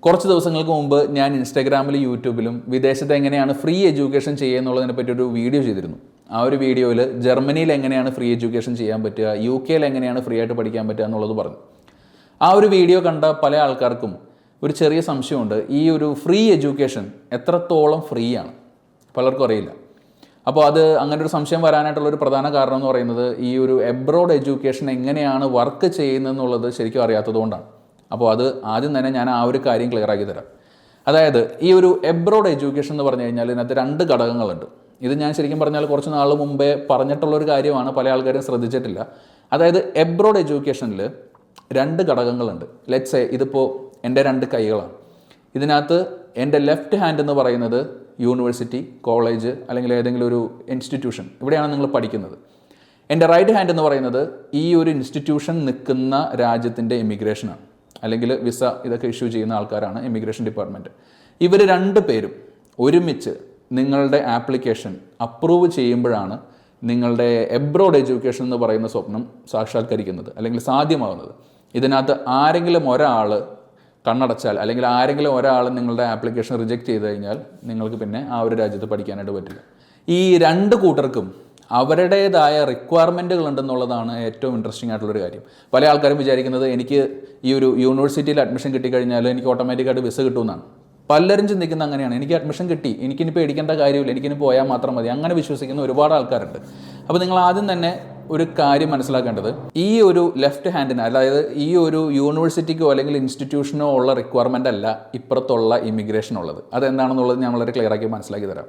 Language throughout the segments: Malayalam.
കുറച്ച് ദിവസങ്ങൾക്ക് മുമ്പ് ഞാൻ ഇൻസ്റ്റാഗ്രാമിലും യൂട്യൂബിലും വിദേശത്ത് എങ്ങനെയാണ് ഫ്രീ എഡ്യൂക്കേഷൻ ചെയ്യുക എന്നുള്ളതിനെ പറ്റി ഒരു വീഡിയോ ചെയ്തിരുന്നു. ആ ഒരു വീഡിയോയിൽ ജർമ്മനിയിൽ എങ്ങനെയാണ് ഫ്രീ എഡ്യൂക്കേഷൻ ചെയ്യാൻ പറ്റുക, UK എങ്ങനെയാണ് ഫ്രീ ആയിട്ട് പഠിക്കാൻ പറ്റുക എന്നുള്ളത് പറഞ്ഞു. ആ ഒരു വീഡിയോ കണ്ട പല ആൾക്കാർക്കും ഒരു ചെറിയ സംശയമുണ്ട്, ഈ ഒരു ഫ്രീ എഡ്യൂക്കേഷൻ എത്രത്തോളം ഫ്രീ ആണ്, പലർക്കും അറിയില്ല. അപ്പോൾ അത് അങ്ങനെ ഒരു സംശയം വരാനായിട്ടുള്ളൊരു പ്രധാന കാരണം എന്ന് പറയുന്നത് ഈ ഒരു എബ്രോഡ് എഡ്യൂക്കേഷൻ എങ്ങനെയാണ് വർക്ക് ചെയ്യുന്നതെന്നുള്ളത് ശരിക്കും അറിയാത്തതുകൊണ്ടാണ്. അപ്പോൾ അത് ആദ്യം തന്നെ ഞാൻ ആ ഒരു കാര്യം ക്ലിയർ ആക്കി തരാം. അതായത് ഈ ഒരു എബ്രോഡ് എഡ്യൂക്കേഷൻ എന്ന് പറഞ്ഞു കഴിഞ്ഞാൽ ഇതിനകത്ത് 2 ഘടകങ്ങളുണ്ട്. ഇത് ഞാൻ ശരിക്കും പറഞ്ഞാൽ കുറച്ച് നാൾ മുമ്പേ പറഞ്ഞിട്ടുള്ളൊരു കാര്യമാണ്, പല ആൾക്കാരും ശ്രദ്ധിച്ചിട്ടില്ല. അതായത് എബ്രോഡ് എഡ്യൂക്കേഷനിൽ 2 ഘടകങ്ങളുണ്ട്. ലെറ്റ്സ് സേ ഇതിപ്പോൾ എൻ്റെ 2 കൈകളാണ്. ഇതിനകത്ത് എൻ്റെ ലെഫ്റ്റ് ഹാൻഡ് എന്ന് പറയുന്നത് യൂണിവേഴ്സിറ്റി, കോളേജ് അല്ലെങ്കിൽ ഏതെങ്കിലും ഒരു ഇൻസ്റ്റിറ്റ്യൂഷൻ, ഇവിടെയാണ് നിങ്ങൾ പഠിക്കുന്നത്. എൻ്റെ റൈറ്റ് ഹാൻഡ് എന്ന് പറയുന്നത് ഈ ഒരു ഇൻസ്റ്റിറ്റ്യൂഷൻ നിൽക്കുന്ന രാജ്യത്തിൻ്റെ ഇമിഗ്രേഷനാണ്, അല്ലെങ്കിൽ വിസ ഇതൊക്കെ ഇഷ്യൂ ചെയ്യുന്ന ആൾക്കാരാണ് ഇമിഗ്രേഷൻ ഡിപ്പാർട്ട്മെൻറ്റ്. ഇവർ 2 പേരും ഒരുമിച്ച് നിങ്ങളുടെ ആപ്ലിക്കേഷൻ അപ്രൂവ് ചെയ്യുമ്പോഴാണ് നിങ്ങളുടെ എബ്രോഡ് എഡ്യൂക്കേഷൻ എന്ന് പറയുന്ന സ്വപ്നം സാക്ഷാത്കരിക്കുന്നത് അല്ലെങ്കിൽ സാധ്യമാകുന്നത്. ഇതിനകത്ത് ആരെങ്കിലും ഒരാൾ കണ്ണടച്ചാൽ അല്ലെങ്കിൽ ആരെങ്കിലും ഒരാൾ നിങ്ങളുടെ ആപ്ലിക്കേഷൻ റിജക്റ്റ് ചെയ്ത് കഴിഞ്ഞാൽ നിങ്ങൾക്ക് പിന്നെ ആ ഒരു രാജ്യത്ത് പഠിക്കാനായിട്ട് പറ്റില്ല. ഈ 2 കൂട്ടർക്കും അവരുടേതായ റിക്വയർമെൻറ്റുകൾ ഉണ്ടെന്നുള്ളതാണ് ഏറ്റവും ഇൻട്രസ്റ്റിംഗ് ആയിട്ടുള്ളൊരു കാര്യം. പല ആൾക്കാരും വിചാരിക്കുന്നത് എനിക്ക് ഈ ഒരു യൂണിവേഴ്സിറ്റിയിൽ അഡ്മിഷൻ കിട്ടിക്കഴിഞ്ഞാൽ എനിക്ക് ഓട്ടോമാറ്റിക്കായിട്ട് വിസ കിട്ടുമെന്നാണ്. പലരും ചിന്തിക്കുന്നത് അങ്ങനെയാണ്, എനിക്ക് അഡ്മിഷൻ കിട്ടി, എനിക്കിനി പേടിക്കേണ്ട കാര്യമില്ല, എനിക്കിനി പോയാൽ മാത്രം മതി, അങ്ങനെ വിശ്വസിക്കുന്ന ഒരുപാട് ആൾക്കാരുണ്ട്. അപ്പോൾ നിങ്ങൾ ആദ്യം തന്നെ ഒരു കാര്യം മനസ്സിലാക്കേണ്ടത്, ഈ ഒരു ലെഫ്റ്റ് ഹാൻഡിന്, അതായത് ഈ ഒരു യൂണിവേഴ്സിറ്റിക്കോ അല്ലെങ്കിൽ ഇൻസ്റ്റിറ്റ്യൂഷനോ ഉള്ള റിക്വയർമെൻ്റ് അല്ല ഇപ്പുറത്തുള്ള ഇമിഗ്രേഷൻ ഉള്ളത്. അതെന്താണെന്നുള്ളത് ഞാൻ വളരെ ക്ലിയർ ആക്കി മനസ്സിലാക്കി തരാം.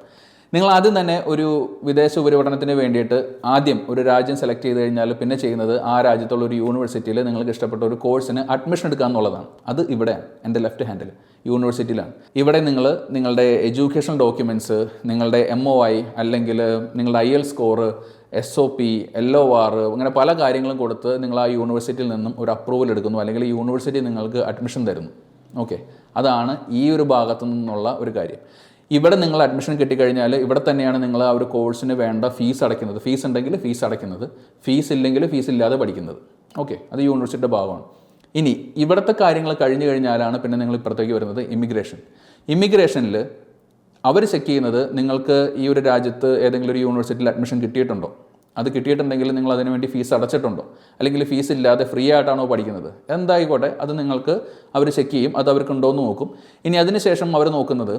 നിങ്ങൾ ആദ്യം തന്നെ ഒരു വിദേശ ഉപരിപഠനത്തിന് വേണ്ടിയിട്ട് ആദ്യം ഒരു രാജ്യം സെലക്ട് ചെയ്ത് കഴിഞ്ഞാൽ പിന്നെ ചെയ്യുന്നത് ആ രാജ്യത്തുള്ള ഒരു യൂണിവേഴ്സിറ്റിയിൽ നിങ്ങൾക്ക് ഇഷ്ടപ്പെട്ട ഒരു കോഴ്സിന് അഡ്മിഷൻ എടുക്കുക എന്നുള്ളതാണ്. അത് ഇവിടെയാണ്, എൻ്റെ ലെഫ്റ്റ് ഹാൻഡിൽ യൂണിവേഴ്സിറ്റിയിലാണ്. ഇവിടെ നിങ്ങൾ നിങ്ങളുടെ എഡ്യൂക്കേഷൻ ഡോക്യുമെൻറ്റ്സ്, നിങ്ങളുടെ MOI അല്ലെങ്കിൽ നിങ്ങളുടെ IELTS സ്കോർ, SOP, LOR, അങ്ങനെ പല കാര്യങ്ങളും കൊടുത്ത് നിങ്ങൾ ആ യൂണിവേഴ്സിറ്റിയിൽ നിന്നും ഒരു അപ്രൂവൽ എടുക്കുന്നു, അല്ലെങ്കിൽ യൂണിവേഴ്സിറ്റി നിങ്ങൾക്ക് അഡ്മിഷൻ തരുന്നു. ഓക്കെ, അതാണ് ഈ ഒരു ഭാഗത്തു നിന്നുള്ള ഒരു കാര്യം. ഇവിടെ നിങ്ങൾ അഡ്മിഷൻ കിട്ടിക്കഴിഞ്ഞാൽ ഇവിടെ തന്നെയാണ് നിങ്ങൾ ആ ഒരു കോഴ്സിന് വേണ്ട ഫീസ് അടയ്ക്കുന്നത്. ഫീസ് ഉണ്ടെങ്കിൽ ഫീസ് അടയ്ക്കുന്നത്, ഫീസ് ഇല്ലെങ്കിൽ ഫീസ് ഇല്ലാതെ പഠിക്കുന്നത്. ഓക്കെ, അത് യൂണിവേഴ്സിറ്റിയുടെ ഭാഗമാണ്. ഇനി ഇവിടുത്തെ കാര്യങ്ങൾ കഴിഞ്ഞു കഴിഞ്ഞാലാണ് പിന്നെ നിങ്ങൾ ഇപ്പുറത്തേക്ക് വരുന്നത് ഇമിഗ്രേഷനിൽ അവർ ചെക്ക് ചെയ്യുന്നത് നിങ്ങൾക്ക് ഈ ഒരു രാജ്യത്ത് ഏതെങ്കിലും ഒരു യൂണിവേഴ്സിറ്റിയിൽ അഡ്മിഷൻ കിട്ടിയിട്ടുണ്ടോ, അത് കിട്ടിയിട്ടുണ്ടെങ്കിൽ നിങ്ങൾ അതിനു വേണ്ടി ഫീസ് അടച്ചിട്ടുണ്ടോ, അല്ലെങ്കിൽ ഫീസ് ഇല്ലാതെ ഫ്രീ ആയിട്ടാണോ പഠിക്കുന്നത്, എന്തായിക്കോട്ടെ അത് നിങ്ങൾക്ക് അവർ ചെക്ക് ചെയ്യും, അത് അവർക്കുണ്ടോ എന്ന് നോക്കും. ഇനി അതിനുശേഷം അവർ നോക്കുന്നത്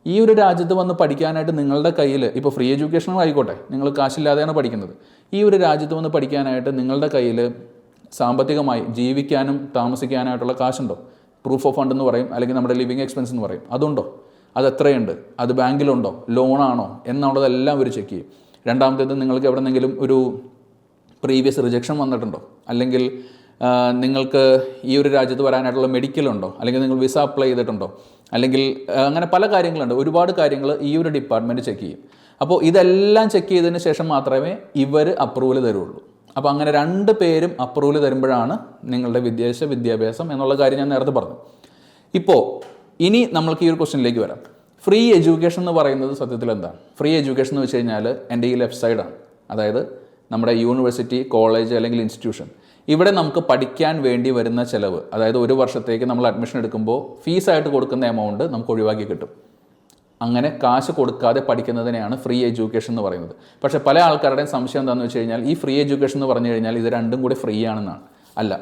ഈ ഒരു രാജ്യത്ത് വന്ന് പഠിക്കാനായിട്ട് നിങ്ങളുടെ കയ്യിൽ, ഇപ്പോൾ ഫ്രീ എഡ്യൂക്കേഷനും ആയിക്കോട്ടെ, നിങ്ങൾ കാശില്ലാതെയാണ് പഠിക്കുന്നത്, ഈ ഒരു രാജ്യത്ത് വന്ന് പഠിക്കാനായിട്ട് നിങ്ങളുടെ കയ്യിൽ സാമ്പത്തികമായി ജീവിക്കാനും താമസിക്കാനായിട്ടുള്ള കാശുണ്ടോ, പ്രൂഫ് ഓഫ് ഫണ്ട് എന്ന് പറയും, അല്ലെങ്കിൽ നമ്മുടെ ലിവിങ് എക്സ്പെൻസ് എന്ന് പറയും, അതുണ്ടോ, അത് എത്രയുണ്ട്, അത് ബാങ്കിലുണ്ടോ, ലോണാണോ എന്നുള്ളതെല്ലാം അവർ ചെക്ക് ചെയ്യും. രണ്ടാമത്തേത് നിങ്ങൾക്ക് എവിടെന്നെങ്കിലും ഒരു പ്രീവിയസ് റിജക്ഷൻ വന്നിട്ടുണ്ടോ, അല്ലെങ്കിൽ നിങ്ങൾക്ക് ഈ ഒരു രാജ്യത്ത് വരാനായിട്ടുള്ള മെഡിക്കലുണ്ടോ, അല്ലെങ്കിൽ നിങ്ങൾ വിസ അപ്ലൈ ചെയ്തിട്ടുണ്ടോ, അല്ലെങ്കിൽ അങ്ങനെ പല കാര്യങ്ങളുണ്ട്, ഒരുപാട് കാര്യങ്ങൾ ഈ ഒരു ഡിപ്പാർട്ട്മെൻറ്റ് ചെക്ക് ചെയ്യും. അപ്പോൾ ഇതെല്ലാം ചെക്ക് ചെയ്തതിന് ശേഷം മാത്രമേ ഇവർ അപ്രൂവൽ തരുള്ളൂ. അപ്പോൾ അങ്ങനെ 2 പേരും അപ്രൂവൽ തരുമ്പോഴാണ് നിങ്ങളുടെ വിദേശ വിദ്യാഭ്യാസം എന്നുള്ള കാര്യം ഞാൻ നേരത്തെ പറഞ്ഞു. ഇപ്പോൾ ഇനി നമ്മൾക്ക് ഈ ഒരു ക്വസ്റ്റ്യനിലേക്ക് വരാം. ഫ്രീ എഡ്യൂക്കേഷൻ എന്ന് പറയുന്നത് സത്യത്തിൽ എന്താണ്? ഫ്രീ എഡ്യൂക്കേഷൻ എന്ന് വെച്ച് കഴിഞ്ഞാൽ എൻ്റെ ഈ ലെഫ്റ്റ് സൈഡാണ്, അതായത് നമ്മുടെ യൂണിവേഴ്സിറ്റി, കോളേജ് അല്ലെങ്കിൽ ഇൻസ്റ്റിറ്റ്യൂഷൻ. ഇവിടെ നമുക്ക് പഠിക്കാൻ വേണ്ടി വരുന്ന ചിലവ്, അതായത് 1 വർഷത്തേക്ക് നമ്മൾ അഡ്മിഷൻ എടുക്കുമ്പോൾ ഫീസായിട്ട് കൊടുക്കുന്ന എമൗണ്ട് നമുക്ക് ഒഴിവാക്കി കിട്ടും. അങ്ങനെ കാശ് കൊടുക്കാതെ പഠിക്കുന്നതിനെയാണ് ഫ്രീ എഡ്യൂക്കേഷൻ എന്ന് പറയുന്നത്. പക്ഷേ പല ആൾക്കാരുടെയും സംശയം എന്താണെന്ന് വെച്ച് കഴിഞ്ഞാൽ ഈ ഫ്രീ എഡ്യൂക്കേഷൻ എന്ന് പറഞ്ഞു കഴിഞ്ഞാൽ ഇത് 2ഉം കൂടി ഫ്രീ ആണെന്നാണ്. അല്ല,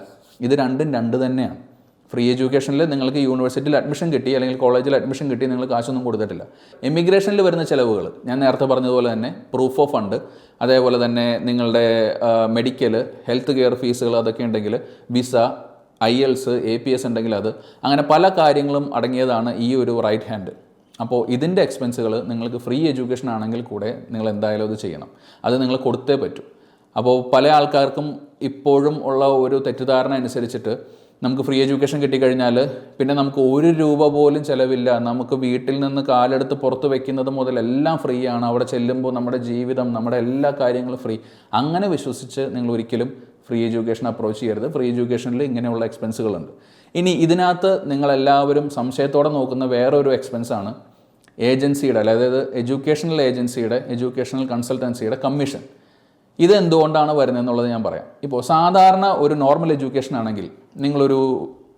ഇത് 2ഉം 2 തന്നെയാണ്. ഫ്രീ എഡ്യൂക്കേഷനിൽ നിങ്ങൾക്ക് യൂണിവേഴ്സിറ്റിയിൽ അഡ്മിഷൻ കിട്ടി അല്ലെങ്കിൽ കോളേജിൽ അഡ്മിഷൻ കിട്ടി, നിങ്ങൾ കാശൊന്നും കൊടുത്തിട്ടില്ല. ഇമിഗ്രേഷനിൽ വരുന്ന ചിലവുകൾ ഞാൻ നേരത്തെ പറഞ്ഞതുപോലെ തന്നെ പ്രൂഫ് ഓഫ് ഫണ്ട്, അതേപോലെ തന്നെ നിങ്ങളുടെ മെഡിക്കൽ, ഹെൽത്ത് കെയർ ഫീസുകൾ അതൊക്കെ ഉണ്ടെങ്കിൽ, വിസ, IELTS, APS ഉണ്ടെങ്കിൽ അത്, അങ്ങനെ പല കാര്യങ്ങളും അടങ്ങിയതാണ് ഈ ഒരു റൈറ്റ് ഹാൻഡ്. അപ്പോൾ ഇതിൻ്റെ എക്സ്പെൻസുകൾ നിങ്ങൾക്ക് ഫ്രീ എഡ്യൂക്കേഷൻ ആണെങ്കിൽ കൂടെ നിങ്ങൾ എന്തായാലും അത് ചെയ്യണം, അത് നിങ്ങൾ കൊടുത്തേ പറ്റൂ. അപ്പോൾ പല ആൾക്കാർക്കും ഇപ്പോഴും ഉള്ള ഒരു തെറ്റിദ്ധാരണ അനുസരിച്ചിട്ട് നമുക്ക് ഫ്രീ എഡ്യൂക്കേഷൻ കിട്ടിക്കഴിഞ്ഞാൽ പിന്നെ നമുക്ക് 1 രൂപ പോലും ചിലവില്ല, നമുക്ക് വീട്ടിൽ നിന്ന് കാലെടുത്ത് പുറത്ത് വെക്കുന്നത് മുതൽ എല്ലാം ഫ്രീ ആണ്, അവിടെ ചെല്ലുമ്പോൾ നമ്മുടെ ജീവിതം, നമ്മുടെ എല്ലാ കാര്യങ്ങളും ഫ്രീ. അങ്ങനെ വിശ്വസിച്ച് നിങ്ങൾ ഒരിക്കലും ഫ്രീ എഡ്യൂക്കേഷൻ അപ്രോച്ച് ചെയ്യരുത്. ഫ്രീ എഡ്യൂക്കേഷനിൽ ഇങ്ങനെയുള്ള എക്സ്പെൻസുകളുണ്ട്. ഇനി ഇതിനകത്ത് നിങ്ങളെല്ലാവരും സംശയത്തോടെ നോക്കുന്ന വേറൊരു എക്സ്പെൻസാണ് ഏജൻസിയുടെ, അതായത് എഡ്യൂക്കേഷണൽ ഏജൻസിയുടെ, എഡ്യൂക്കേഷണൽ കൺസൾട്ടൻസിയുടെ കമ്മീഷൻ. ഇത് എന്തുകൊണ്ടാണ് വരുന്നതെന്നുള്ളത് ഞാൻ പറയാം. ഇപ്പോൾ സാധാരണ ഒരു നോർമൽ എഡ്യൂക്കേഷൻ ആണെങ്കിൽ നിങ്ങളൊരു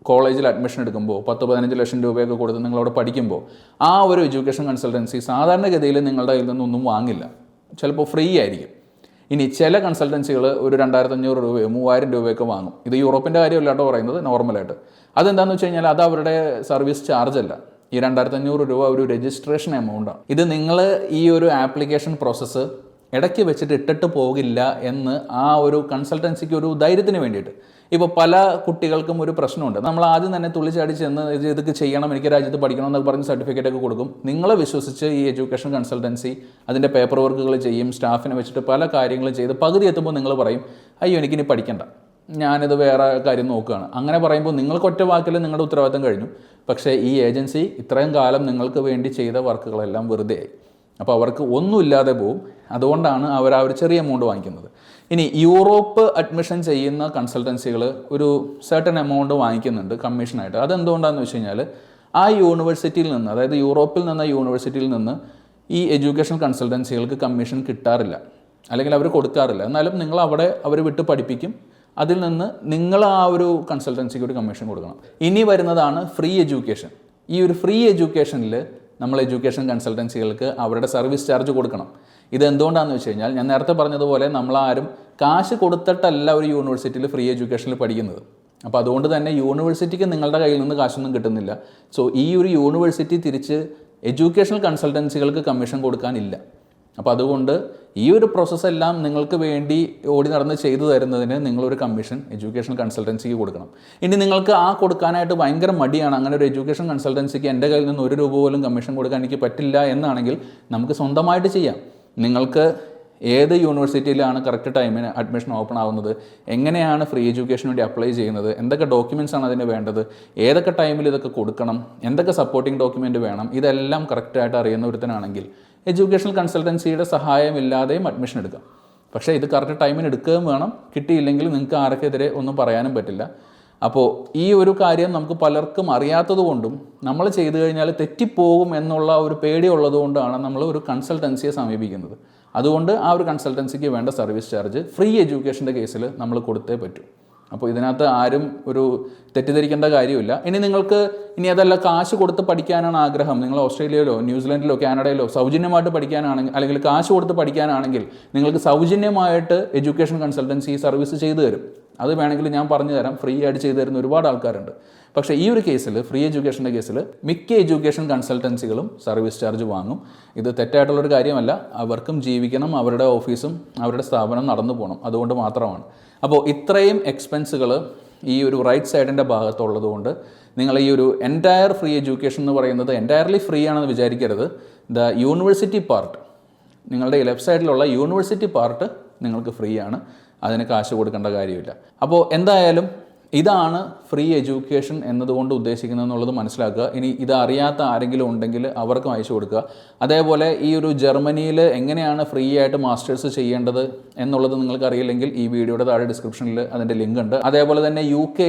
കോളേജിൽ അഡ്മിഷൻ എടുക്കുമ്പോൾ 10-15 ലക്ഷം രൂപയൊക്കെ കൊടുത്ത് നിങ്ങളവിടെ പഠിക്കുമ്പോൾ ആ ഒരു എഡ്യൂക്കേഷൻ കൺസൾട്ടൻസി സാധാരണഗതിയിൽ നിങ്ങളുടെ കയ്യിൽ നിന്നൊന്നും വാങ്ങില്ല. ചിലപ്പോൾ ഫ്രീ ആയിരിക്കും. ഇനി ചില കൺസൾട്ടൻസികൾ ഒരു 2500 രൂപയോ 3000 രൂപയൊക്കെ വാങ്ങും. ഇത് യൂറോപ്പിൻ്റെ കാര്യമല്ല കേട്ടോ പറയുന്നത്, നോർമലായിട്ട്. അതെന്താണെന്ന് വെച്ച് കഴിഞ്ഞാൽ അത് അവരുടെ സർവീസ് ചാർജ് അല്ല. ഈ 2500 രൂപ ഒരു രജിസ്ട്രേഷൻ എമൗണ്ടാണ്. ഇത് നിങ്ങൾ ഈ ഒരു ആപ്ലിക്കേഷൻ പ്രോസസ്സ് ഇടയ്ക്ക് വെച്ചിട്ട് ഇട്ടിട്ട് പോകില്ല എന്ന് ആ ഒരു കൺസൾട്ടൻസിക്ക് ഒരു ധൈര്യത്തിന് വേണ്ടിയിട്ട്. ഇപ്പോൾ പല കുട്ടികൾക്കും ഒരു പ്രശ്നമുണ്ട്. നമ്മൾ ആദ്യം തന്നെ തുള്ളിച്ചാടി ചെന്ന് ഇതൊക്കെ ചെയ്യണം, എനിക്ക് രാജ്യത്ത് പഠിക്കണം എന്നൊക്കെ പറഞ്ഞ് സർട്ടിഫിക്കറ്റ് ഒക്കെ കൊടുക്കും. നിങ്ങളെ വിശ്വസിച്ച് ഈ എഡ്യൂക്കേഷൻ കൺസൾട്ടൻസി അതിൻ്റെ പേപ്പർ വർക്കുകൾ ചെയ്യും, സ്റ്റാഫിനെ വെച്ചിട്ട് പല കാര്യങ്ങളും ചെയ്ത് പകുതി എത്തുമ്പോൾ നിങ്ങൾ പറയും, അയ്യോ എനിക്കിനി പഠിക്കണ്ട, ഞാനിത് വേറെ കാര്യം നോക്കുകയാണ്. അങ്ങനെ പറയുമ്പോൾ നിങ്ങൾക്ക് ഒറ്റ വാക്കിൽ നിങ്ങളുടെ ഉത്തരവാദിത്തം കഴിഞ്ഞു. പക്ഷേ ഈ ഏജൻസി ഇത്രയും കാലം നിങ്ങൾക്ക് വേണ്ടി ചെയ്ത വർക്കുകളെല്ലാം വെറുതെ ആയി. അപ്പോൾ അവർക്ക് ഒന്നുമില്ലാതെ പോവും. അതുകൊണ്ടാണ് അവർ ആ ഒരു ചെറിയ എമൗണ്ട് വാങ്ങിക്കുന്നത്. ഇനി യൂറോപ്പ് അഡ്മിഷൻ ചെയ്യുന്ന കൺസൾട്ടൻസികൾ ഒരു സർട്ടൻ എമൗണ്ട് വാങ്ങിക്കുന്നുണ്ട് കമ്മീഷനായിട്ട്. അതെന്തുകൊണ്ടാണെന്ന് വെച്ച് കഴിഞ്ഞാൽ ആ യൂണിവേഴ്സിറ്റിയിൽ നിന്ന്, അതായത് യൂറോപ്പിൽ നിന്ന് യൂണിവേഴ്സിറ്റിയിൽ നിന്ന് ഈ എഡ്യൂക്കേഷൻ കൺസൾട്ടൻസികൾക്ക് കമ്മീഷൻ കിട്ടാറില്ല, അല്ലെങ്കിൽ അവർ കൊടുക്കാറില്ല. എന്നാലും നിങ്ങൾ അവിടെ അവർ വിട്ട് പഠിപ്പിക്കും. അതിൽ നിന്ന് നിങ്ങൾ ആ ഒരു കൺസൾട്ടൻസിക്ക് ഒരു കമ്മീഷൻ കൊടുക്കണം. ഇനി വരുന്നതാണ് ഫ്രീ എഡ്യൂക്കേഷൻ. ഈ ഒരു ഫ്രീ എഡ്യൂക്കേഷനിൽ നമ്മൾ എഡ്യൂക്കേഷൻ കൺസൾട്ടൻസികൾക്ക് അവരുടെ സർവീസ് ചാർജ് കൊടുക്കണം. ഇത് എന്തുകൊണ്ടാണെന്ന് വെച്ച് കഴിഞ്ഞാൽ ഞാൻ നേരത്തെ പറഞ്ഞതുപോലെ നമ്മളാരും കാശ് കൊടുത്തിട്ടല്ല ഒരു യൂണിവേഴ്സിറ്റിയിൽ ഫ്രീ എഡ്യൂക്കേഷനിൽ പഠിക്കുന്നത്. അപ്പോൾ അതുകൊണ്ട് തന്നെ യൂണിവേഴ്സിറ്റിക്ക് നിങ്ങളുടെ കയ്യിൽ നിന്ന് കാശൊന്നും കിട്ടുന്നില്ല. സോ ഈ ഒരു യൂണിവേഴ്സിറ്റി തിരിച്ച് എഡ്യൂക്കേഷണൽ കൺസൾട്ടൻസികൾക്ക് കമ്മീഷൻ കൊടുക്കാനില്ല. അപ്പോൾ അതുകൊണ്ട് ഈ ഒരു പ്രോസസ്സെല്ലാം നിങ്ങൾക്ക് വേണ്ടി ഓടി നടന്ന് ചെയ്തു തരുന്നതിന് നിങ്ങളൊരു കമ്മീഷൻ എഡ്യൂക്കേഷൻ കൺസൾട്ടൻസിക്ക് കൊടുക്കണം. ഇനി നിങ്ങൾക്ക് ആ കൊടുക്കാനായിട്ട് ഭയങ്കര മടിയാണ്, അങ്ങനെ ഒരു എഡ്യൂക്കേഷൻ കൺസൾട്ടൻസിക്ക് എൻ്റെ കയ്യിൽ നിന്ന് 1 രൂപ പോലും കമ്മീഷൻ കൊടുക്കാൻ എനിക്ക് പറ്റില്ല എന്നാണെങ്കിൽ നമുക്ക് സ്വന്തമായിട്ട് ചെയ്യാം. നിങ്ങൾക്ക് ഏത് യൂണിവേഴ്സിറ്റിയിലാണ് കറക്റ്റ് ടൈമിന് അഡ്മിഷൻ ഓപ്പൺ ആവുന്നത്, എങ്ങനെയാണ് ഫ്രീ എഡ്യൂക്കേഷന് വേണ്ടി അപ്ലൈ ചെയ്യുന്നത്, എന്തൊക്കെ ഡോക്യുമെൻറ്റ്സ് ആണ് അതിന് വേണ്ടത്, ഏതൊക്കെ ടൈമിൽ ഇതൊക്കെ കൊടുക്കണം, എന്തൊക്കെ സപ്പോർട്ടിംഗ് ഡോക്യുമെൻറ്റ് വേണം, ഇതെല്ലാം കറക്റ്റായിട്ട് അറിയുന്ന ഒരുത്തനാണെങ്കിൽ എഡ്യൂക്കേഷണൽ കൺസൾട്ടൻസിയുടെ സഹായമില്ലാതെയും അഡ്മിഷൻ എടുക്കാം. പക്ഷേ ഇത് കറക്റ്റ് ടൈമിന് എടുക്കുകയും വേണം. കിട്ടിയില്ലെങ്കിൽ നിങ്ങൾക്ക് ആർക്കെതിരെ ഒന്നും പറയാനും പറ്റില്ല. അപ്പോൾ ഈ ഒരു കാര്യം നമുക്ക് പലർക്കും അറിയാത്തത് കൊണ്ടും നമ്മൾ ചെയ്തു കഴിഞ്ഞാൽ തെറ്റിപ്പോകും എന്നുള്ള ഒരു പേടി ഉള്ളതുകൊണ്ടാണ് നമ്മൾ ഒരു കൺസൾട്ടൻസിയെ സമീപിക്കുന്നത്. അതുകൊണ്ട് ആ ഒരു കൺസൾട്ടൻസിക്ക് വേണ്ട സർവീസ് ചാർജ് ഫ്രീ എഡ്യൂക്കേഷൻ്റെ കേസിൽ നമ്മൾ കൊടുത്തേ പറ്റൂ. അപ്പോൾ ഇതിനകത്ത് ആരും ഒരു തെറ്റിദ്ധരിക്കേണ്ട കാര്യമില്ല. ഇനി അതല്ല കാശ് കൊടുത്ത് പഠിക്കാനാണ് ആഗ്രഹം, നിങ്ങൾ ഓസ്ട്രേലിയയിലോ ന്യൂസിലൻഡിലോ കാനഡയിലോ സൗജന്യമായിട്ട് പഠിക്കാനാണെങ്കിൽ, അല്ലെങ്കിൽ കാശ് കൊടുത്ത് പഠിക്കാനാണെങ്കിൽ നിങ്ങൾക്ക് സൗജന്യമായിട്ട് എഡ്യൂക്കേഷൻ കൺസൾട്ടൻസി സർവീസ് ചെയ്തു തരും. അത് വേണമെങ്കിൽ ഞാൻ പറഞ്ഞു തരാം, ഫ്രീ ആയിട്ട് ചെയ്തു തരുന്ന ഒരുപാട് ആൾക്കാരുണ്ട്. പക്ഷേ ഈ ഒരു കേസിൽ, ഫ്രീ എഡ്യൂക്കേഷൻ്റെ കേസിൽ മിക്ക എഡ്യൂക്കേഷൻ കൺസൾട്ടൻസികളും സർവീസ് ചാർജ് വാങ്ങും. ഇത് തെറ്റായിട്ടുള്ളൊരു കാര്യമല്ല. അവർക്കും ജീവിക്കണം, അവരുടെ ഓഫീസും അവരുടെ സ്ഥാപനം നടന്നു പോകണം, അതുകൊണ്ട് മാത്രമാണ്. അപ്പോൾ ഇത്രയും എക്സ്പെൻസുകൾ ഈ ഒരു റൈറ്റ് സൈഡിൻ്റെ ഭാഗത്തുള്ളത് കൊണ്ട് നിങ്ങൾ ഈ ഒരു എൻറ്റയർ ഫ്രീ എഡ്യൂക്കേഷൻ എന്ന് പറയുന്നത് എൻറ്റയർലി ഫ്രീ ആണെന്ന് വിചാരിക്കരുത്. ദ യൂണിവേഴ്സിറ്റി പാർട്ട്, നിങ്ങളുടെ ലെഫ്റ്റ് സൈഡിലുള്ള യൂണിവേഴ്സിറ്റി പാർട്ട് നിങ്ങൾക്ക് ഫ്രീ ആണ്, അതിന് കാശ് കൊടുക്കേണ്ട കാര്യമില്ല. അപ്പോൾ എന്തായാലും ഇതാണ് ഫ്രീ എഡ്യൂക്കേഷൻ എന്നതുകൊണ്ട് ഉദ്ദേശിക്കുന്നത് എന്നുള്ളത് മനസ്സിലാക്കുക. ഇനി ഇത് അറിയാത്ത ആരെങ്കിലും ഉണ്ടെങ്കിൽ അവർക്കും അയച്ചു കൊടുക്കുക. അതേപോലെ ഈ ഒരു ജർമ്മനിയിൽ എങ്ങനെയാണ് ഫ്രീ ആയിട്ട് മാസ്റ്റേഴ്സ് ചെയ്യേണ്ടത് എന്നുള്ളത് നിങ്ങൾക്ക് അറിയില്ലെങ്കിൽ ഈ വീഡിയോയുടെ താഴെ ഡിസ്ക്രിപ്ഷനിൽ അതിൻ്റെ ലിങ്ക് ഉണ്ട്. അതേപോലെ തന്നെ UK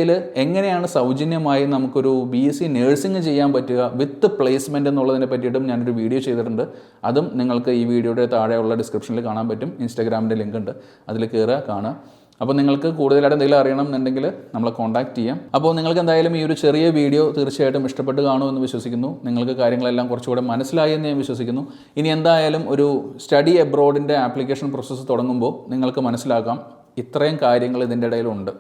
എങ്ങനെയാണ് സൗജന്യമായി നമുക്കൊരു BSc നഴ്സിംഗ് ചെയ്യാൻ പറ്റുക വിത്ത് പ്ലേസ്മെൻറ്റ് എന്നുള്ളതിനെ പറ്റിയിട്ടും ഞാനൊരു വീഡിയോ ചെയ്തിട്ടുണ്ട്. അതും നിങ്ങൾക്ക് ഈ വീഡിയോയുടെ താഴെയുള്ള ഡിസ്ക്രിപ്ഷനിൽ കാണാൻ പറ്റും. ഇൻസ്റ്റാഗ്രാമിൻ്റെ ലിങ്ക് ഉണ്ട്, അതിൽ കയറുക, കാണുക. അപ്പോൾ നിങ്ങൾക്ക് കൂടുതലായിട്ട് എന്തെങ്കിലും അറിയണം എന്നുണ്ടെങ്കിൽ നമ്മളെ കോൺടാക്ട് ചെയ്യാം. അപ്പോൾ നിങ്ങൾക്ക് എന്തായാലും ഈ ഒരു ചെറിയ വീഡിയോ തീർച്ചയായിട്ടും ഇഷ്ടപ്പെട്ട് കാണുമെന്ന് വിശ്വസിക്കുന്നു. നിങ്ങൾക്ക് കാര്യങ്ങളെല്ലാം കുറച്ചുകൂടെ മനസ്സിലായി എന്ന് ഞാൻ വിശ്വസിക്കുന്നു. ഇനി എന്തായാലും ഒരു സ്റ്റഡി എബ്രോഡിൻ്റെ ആപ്ലിക്കേഷൻ പ്രോസസ്സ് തുടങ്ങുമ്പോൾ നിങ്ങൾക്ക് മനസ്സിലാക്കാം ഇത്രയും കാര്യങ്ങൾ ഇതിൻ്റെ ഇടയിലുണ്ട്.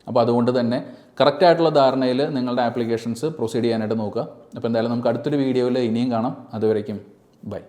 അപ്പോൾ അതുകൊണ്ട് തന്നെ കറക്റ്റായിട്ടുള്ള ധാരണയിൽ നിങ്ങളുടെ ആപ്ലിക്കേഷൻസ് പ്രൊസീഡ് ചെയ്യാനായിട്ട് നോക്കുക. അപ്പോൾ എന്തായാലും നമുക്ക് അടുത്തൊരു വീഡിയോയിൽ ഇനിയും കാണാം. അതുവരേക്കും ബൈ.